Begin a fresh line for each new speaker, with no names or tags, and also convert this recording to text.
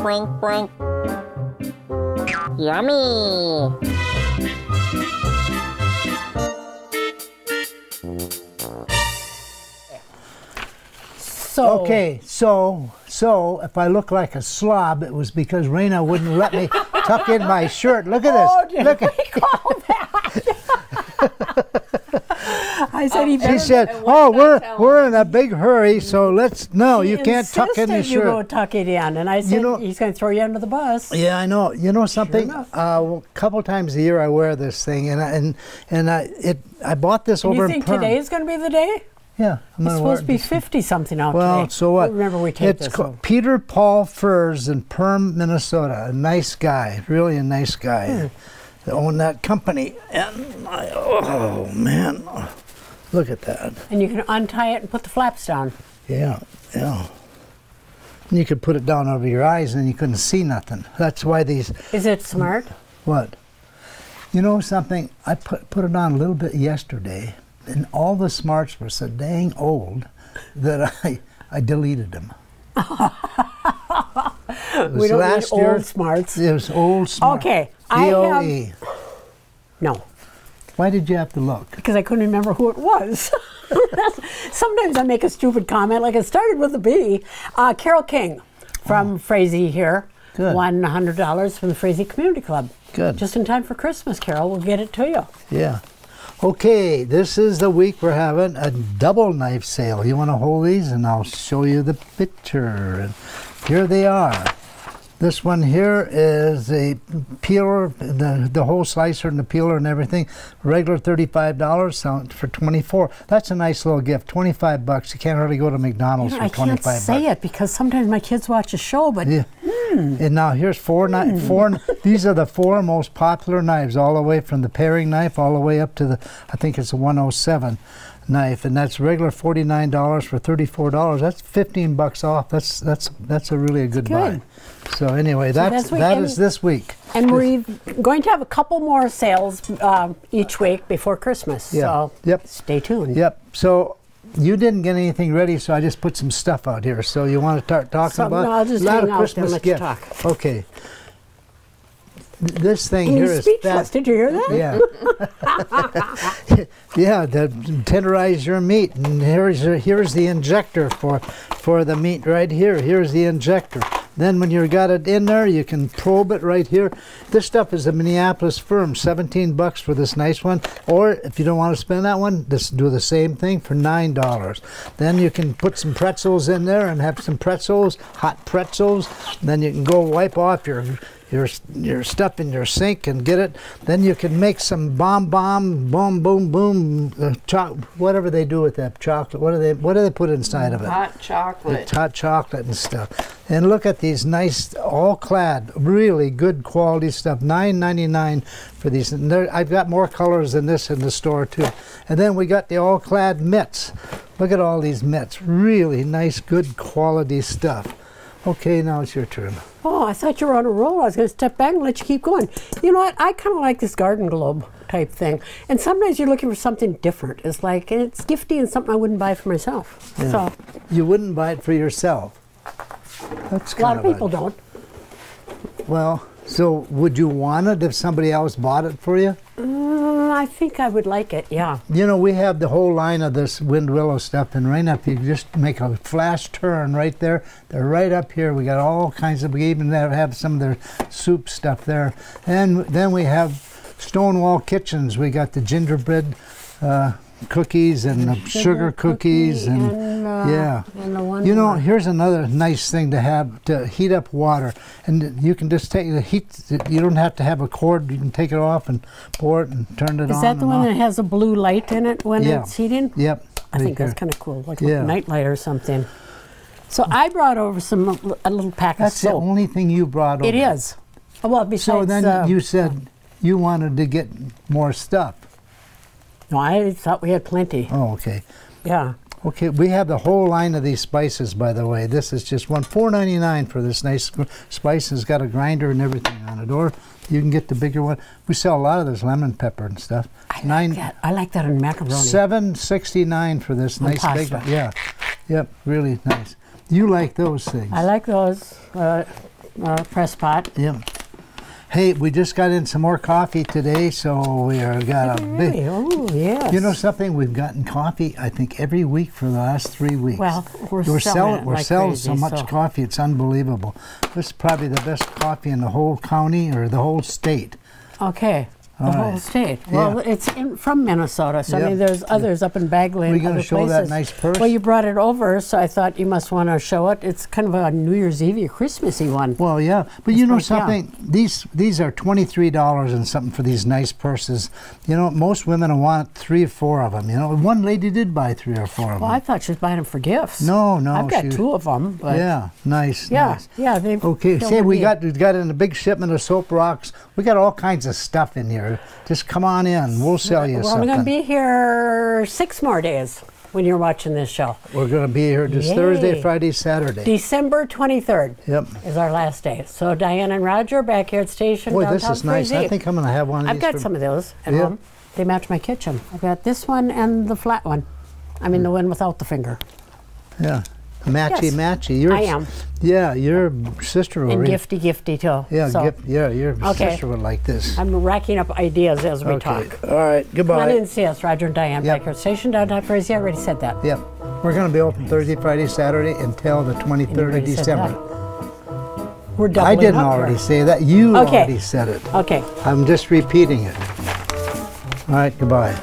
Boink, boink. Yummy.
Okay, so if I look like a slob, it was because Raina wouldn't let me tuck in my shirt. Look at this.
Oh,
Look at.
Call that. I said he better.
She said, "Oh, we're in a big hurry, so let's no, you can't tuck in your
insisted you go
shirt."
tuck it in, and I said, he's going to throw you under the bus.
Yeah, I know. You know something?
enough.
A couple times a year I wear this thing, and I bought this over
You
in
think
Perm.
today is going to be the day?
Yeah, I'm
It's
gonna
supposed to
wear
be
it.
50 something out
Well,
today.
so what?
Remember, we take
it's
this.
called Peter Paul Furs in Perm, Minnesota. A nice guy, really a nice guy. They own that company, and oh man, look at that.
And you can untie it and put the flaps down.
Yeah, yeah. And you could put it down over your eyes, and you couldn't see nothing. That's why these.
Is it smart?
What? You know something? I put it on a little bit yesterday, and all the smarts were so dang old that I deleted them.
We don't need old smarts.
It was old smarts.
Okay,
DOE.
No,
Why did you have to look?
because I couldn't remember who it was. Sometimes I make a stupid comment, like it started with a B. Carol King from Frazee here.
Good.
Won $100 from the Frazee Community Club.
Good.
Just in time for Christmas, Carol. We'll get it to you.
Yeah. Okay, this is the week we're having a double knife sale. You want to hold these and I'll show you the picture. And here they are. This one here is a peeler, the whole slicer and the peeler and everything. Regular $35, selling for $24. That's a nice little gift. $25. You can't hardly go to McDonald's
You know,
for
I
$25.
can't say it because sometimes my kids watch a show, but
Yeah. And now here's these are the four most popular knives, all the way from the paring knife all the way up to the, I think it's a 107 knife, and that's regular $49 for $34. That's $15 off. That's a really good buy. So anyway, that is this week.
And we're going to have a couple more sales each week before Christmas.
Yeah.
So
Yep.
stay tuned.
Yep. So you didn't get anything ready, so I just put some stuff out here. So you want to start talking about
No, I'll just
a lot
hang
of
out
Christmas
and let you
gifts.
talk.
Okay. This thing
And
here
you're
is
speechless. Did you hear that?
Yeah. Yeah, to tenderize your meat. And here's the injector for the meat right here. Here's the injector. Then when you've got it in there, you can probe it right here. This stuff is a Minneapolis firm, $17 for this nice one. Or if you don't want to spend that one, just do the same thing for $9. Then you can put some pretzels in there and have some pretzels, hot pretzels. Then you can go wipe off your stuff in your sink and get it. Then you can make some boom boom whatever they do with that chocolate. What do they put inside of it?
Hot chocolate.
It's hot chocolate and stuff. And look at these nice, all clad, really good quality stuff. $9.99 for these. And I've got more colors than this in the store too. And then we got the all clad mitts. Look at all these mitts. Really nice, good quality stuff. Okay, now it's your turn.
Oh, I thought you were on a roll. I was going to step back and let you keep going. You know what? I kind of like this garden globe type thing. And sometimes you're looking for something different. It's like, and it's gifty and something I wouldn't buy for myself.
Yeah.
So
You wouldn't buy it for yourself. That's
a lot of
kind
people don't.
Well, so would you want it if somebody else bought it for you?
I think I would like it, yeah.
You know, we have the whole line of this wind willow stuff, and right up, you just make a flash turn right there. They're right up here. We got all kinds of, we even have some of their soup stuff there. And then we have Stonewall Kitchens. We got the gingerbread cookies and the sugar cookies and yeah.
And the one
you know, here's another nice thing to have, to heat up water, and you can just take the heat. You don't have to have a cord. You can take it off and pour it and turn it on.
Is that the one that has a blue light in it when
Yeah.
it's heating?
Yep.
I think that's kind of cool, like a night light or something. So I brought over a little pack
That's
of soap.
the only thing you brought over.
It is. Well, besides.
So then you said you wanted to get more stuff.
No, I thought we had plenty.
Oh, okay.
Yeah.
Okay, we have the whole line of these spices, by the way. This is just $4.99 for this nice spice. It's got a grinder and everything on it. Or you can get the bigger one. We sell a lot of this lemon pepper and stuff.
I like that in macaroni.
$7.69 for this nice big
pasta.
one. Yeah. Yep, really nice. You like those things?
I like those press pot.
Yep. Hey, we just got in some more coffee today, so we are got a big.
Really? Oh, yes.
You know something? We've gotten coffee, I think, every week for the last 3 weeks.
Well, we're selling
so much coffee. It's unbelievable. This is probably the best coffee in the whole county or the whole state.
Okay. The
All
whole
right.
state.
Yeah.
Well, it's from Minnesota, so I
Yep.
mean, there's others up in Bagley
We're
and
going
other
to show
places.
that nice purse.
Well, you brought it over, so I thought you must want to show it. It's kind of a New Year's Eve or Christmassy one.
Well, yeah, but you know
pretty- yeah.
something? These are $23 and something for these nice purses. You know, most women want 3 or 4 of them. You know, one lady did buy 3 or 4 of
Well,
them.
I thought she was buying them for gifts.
No,
I've got
she-
2 of them, but
Yeah, nice.
yeah,
nice.
yeah. They
Okay,
don't
say we
need-
got in a big shipment of soap rocks. We got all kinds of stuff in here. Just come on in. We'll sell you
We're only
something.
going to be here 6 more days when you're watching this show.
We're going to be here this
Yay.
Thursday, Friday, Saturday.
December 23rd
Yep.
is our last day. So Diane and Roger back here at station.
Boy, this
downtown
is nice. I
Frazee.
think I'm going to have one of
I've
these.
got
for-
some of those at
Yeah.
home. They match my kitchen. I've got this one and the flat one. I mean the one without the finger.
Yeah. Matchy,
Yes.
matchy. Your,
I am.
Yeah, your sister will
And
really-
gifty too.
Yeah,
So
your
Okay.
sister would like this.
I'm racking up ideas as we
Okay.
talk.
All right.
Come on in
Goodbye.
and see us, Roger and Diane,
Yep.
back here at station downtown Frazee. I already said that.
Yep. We're going to be open Thursday, Friday, Saturday until the 23rd of
already said
December.
that. We're
I
doubling
didn't
up
already
here.
say that. You
Okay.
already said it.
Okay.
I'm just repeating it. All right. Goodbye.